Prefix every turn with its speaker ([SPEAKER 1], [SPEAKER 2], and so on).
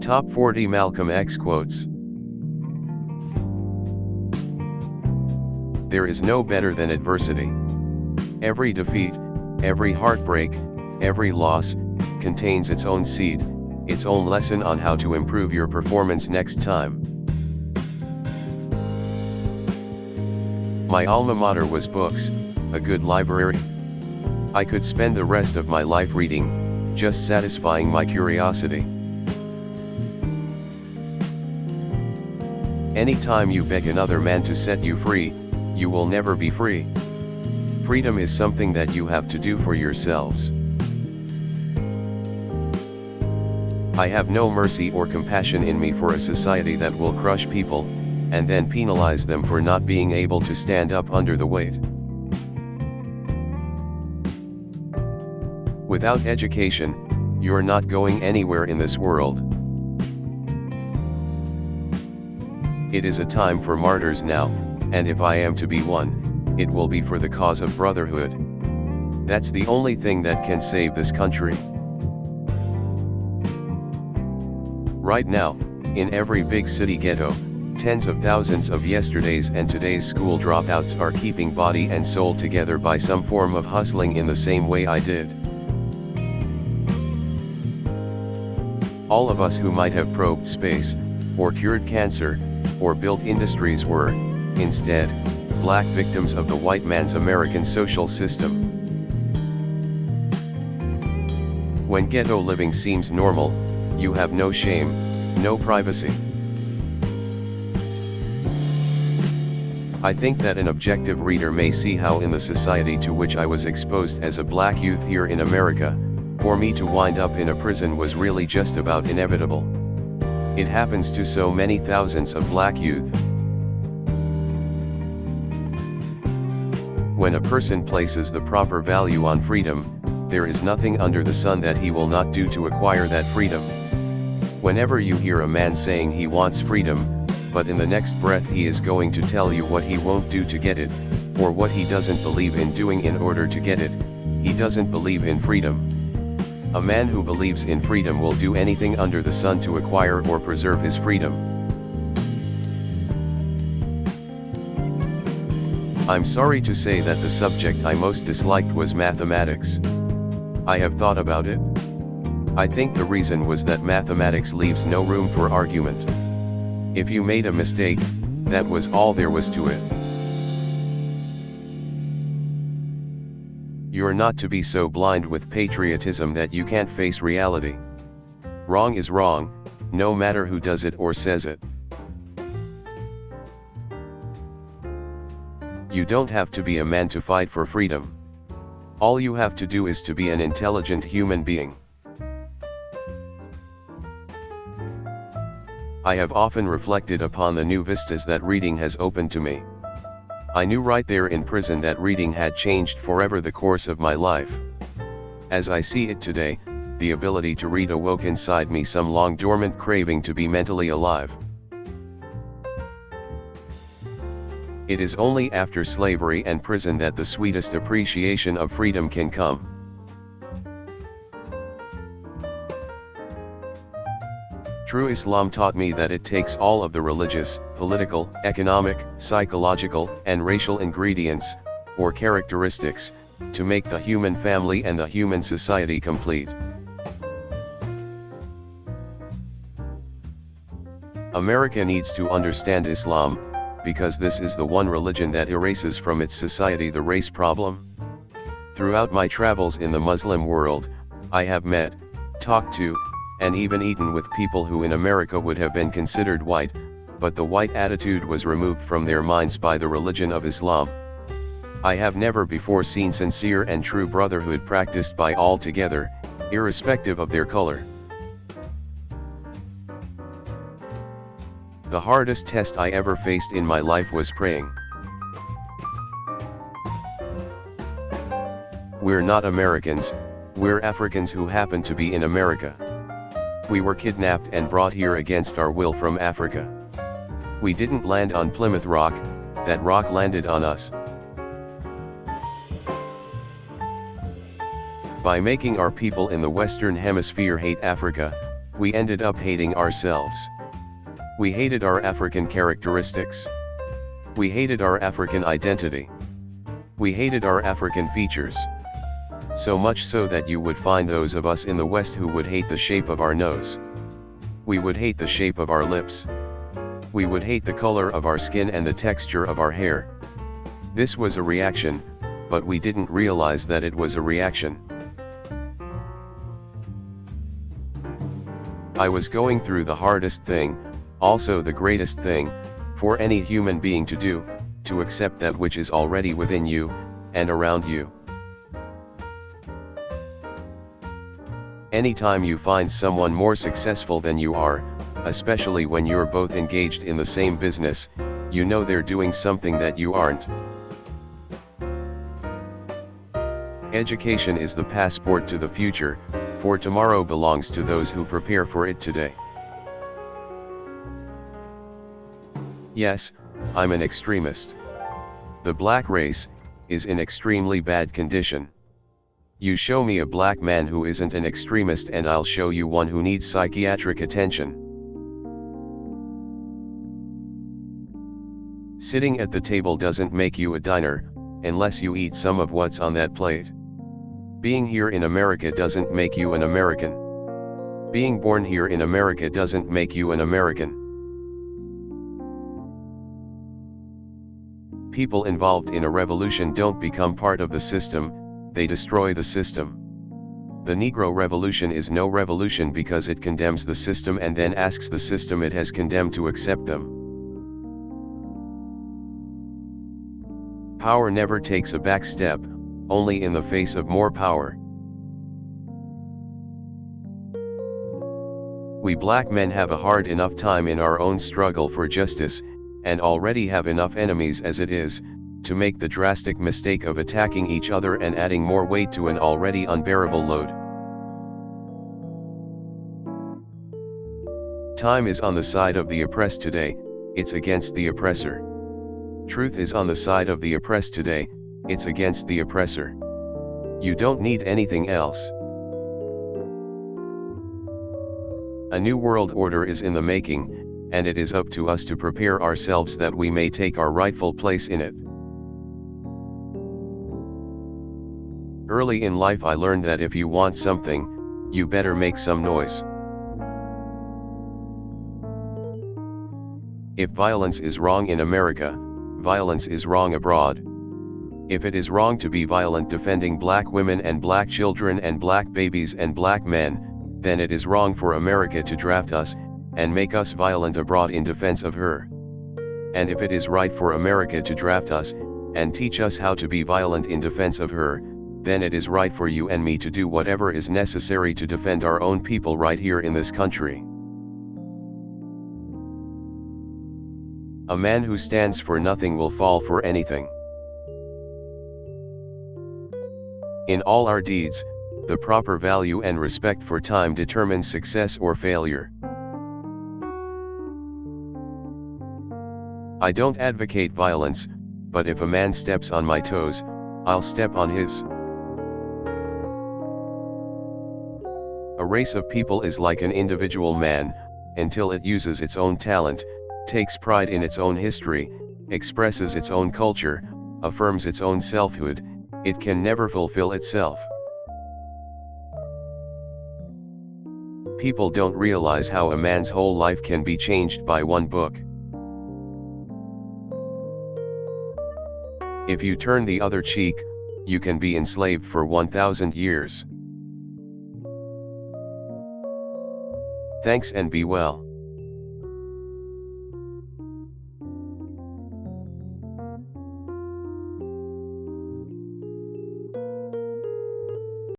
[SPEAKER 1] Top 40 Malcom X Quotes. There is no better than adversity. Every defeat, every heartbreak, every loss, contains its own seed, its own lesson on how to improve your performance next time. My alma mater was books, a good library. I could spend the rest of my life reading, just satisfying my curiosity. Anytime you beg another man to set you free, you will never be free. Freedom is something that you have to do for yourselves. I have no mercy or compassion in me for a society that will crush people, and then penalize them for not being able to stand up under the weight. Without education, you're not going anywhere in this world. It is a time for martyrs now, and if I am to be one, it will be for the cause of brotherhood. That's the only thing that can save this country. Right now, in every big city ghetto, tens of thousands of yesterday's and today's school dropouts are keeping body and soul together by some form of hustling in the same way I did. All of us who might have probed space, or cured cancer, or built industries were, instead, black victims of the white man's American social system. When ghetto living seems normal, you have no shame, no privacy. I think that an objective reader may see how in the society to which I was exposed as a black youth here in America, for me to wind up in a prison was really just about inevitable. It happens to so many thousands of black youth. When a person places the proper value on freedom, there is nothing under the sun that he will not do to acquire that freedom. Whenever you hear a man saying he wants freedom, but in the next breath he is going to tell you what he won't do to get it, or what he doesn't believe in doing in order to get it, he doesn't believe in freedom. A man who believes in freedom will do anything under the sun to acquire or preserve his freedom. I'm sorry to say that the subject I most disliked was mathematics. I have thought about it. I think the reason was that mathematics leaves no room for argument. If you made a mistake, that was all there was to it. You're not to be so blind with patriotism that you can't face reality. Wrong is wrong, no matter who does it or says it. You don't have to be a man to fight for freedom. All you have to do is to be an intelligent human being. I have often reflected upon the new vistas that reading has opened to me. I knew right there in prison that reading had changed forever the course of my life. As I see it today, the ability to read awoke inside me some long dormant craving to be mentally alive. It is only after slavery and prison that the sweetest appreciation of freedom can come. True Islam taught me that it takes all of the religious, political, economic, psychological, and racial ingredients, or characteristics, to make the human family and the human society complete. America needs to understand Islam, because this is the one religion that erases from its society the race problem. Throughout my travels in the Muslim world, I have met, talked to, and even eaten with people who in America would have been considered white, but the white attitude was removed from their minds by the religion of Islam. I have never before seen sincere and true brotherhood practiced by all together, irrespective of their color. The hardest test I ever faced in my life was praying. We're not Americans, we're Africans who happen to be in America. We were kidnapped and brought here against our will from Africa. We didn't land on Plymouth Rock, that rock landed on us. By making our people in the Western Hemisphere hate Africa, We ended up hating ourselves. We hated our African characteristics. We hated our African identity. We hated our African features. So much so that you would find those of us in the West who would hate the shape of our nose. We would hate the shape of our lips. We would hate the color of our skin and the texture of our hair. This was a reaction, but we didn't realize that it was a reaction. I was going through the hardest thing, also the greatest thing, for any human being to do, to accept that which is already within you, and around you. Anytime you find someone more successful than you are, especially when you're both engaged in the same business, you know they're doing something that you aren't. Education is the passport to the future, for tomorrow belongs to those who prepare for it today. Yes, I'm an extremist. The black race is in extremely bad condition. You show me a black man who isn't an extremist and I'll show you one who needs psychiatric attention. Sitting at the table doesn't make you a diner, unless you eat some of what's on that plate. Being here in America doesn't make you an American. Being born here in America doesn't make you an American. People involved in a revolution don't become part of the system, they destroy the system. The Negro Revolution is no revolution because it condemns the system and then asks the system it has condemned to accept them. Power never takes a back step, only in the face of more power. We black men have a hard enough time in our own struggle for justice, and already have enough enemies as it is, to make the drastic mistake of attacking each other and adding more weight to an already unbearable load. Time is on the side of the oppressed today, it's against the oppressor. Truth is on the side of the oppressed today, it's against the oppressor. You don't need anything else. A new world order is in the making, and it is up to us to prepare ourselves that we may take our rightful place in it. Early in life I learned that if you want something, you better make some noise. If violence is wrong in America, violence is wrong abroad. If it is wrong to be violent defending black women and black children and black babies and black men, then it is wrong for America to draft us, and make us violent abroad in defense of her. And if it is right for America to draft us, and teach us how to be violent in defense of her, then it is right for you and me to do whatever is necessary to defend our own people right here in this country. A man who stands for nothing will fall for anything. In all our deeds, the proper value and respect for time determines success or failure. I don't advocate violence, but if a man steps on my toes, I'll step on his. A race of people is like an individual man, until it uses its own talent, takes pride in its own history, expresses its own culture, affirms its own selfhood, it can never fulfill itself. People don't realize how a man's whole life can be changed by one book. If you turn the other cheek, you can be enslaved for 1,000 years. Thanks and be well.